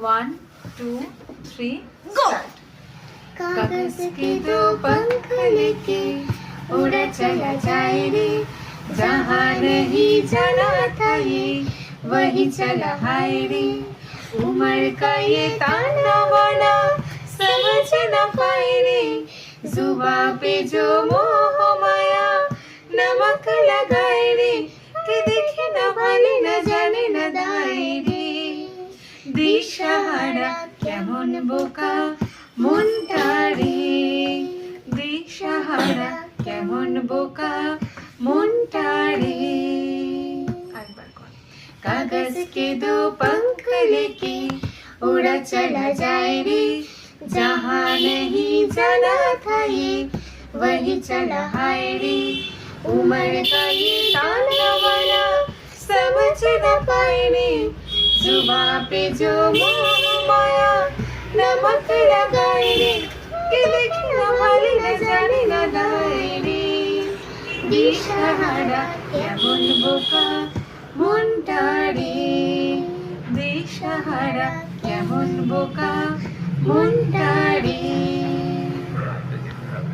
1, 2, 3, Go! start. कागज के दो पंख लेके उड़ा चला जाए रे, जहाँ नहीं जाना था ये वही चला हाय रे। उम्र का ये ताना बाना समझ न पाए रे, जुबा पे जो मोह माया नमक लगाए रे, कि देखे न ভালে न जाने न दाए रे। দিশাহারা কেমন বোকা মনটা রে, দিশাহারা কেমন বোকা মনটা রে। আরেকবার কর। कागज के दो पंख लेके उड़ा चला जाए रे, जहाँ नहीं जाना था ये वही चला हाय रे। उम्र का ये ताना वाला समझ न पाए रे, जुबा पे जो मोह माया नमक लगाए रे, कि देखे न ভালে न जाने न दाए रे। দিশাহারা কেমন বোকা মনটা রে, দিশাহারা কেমন বোকা মনটা রে।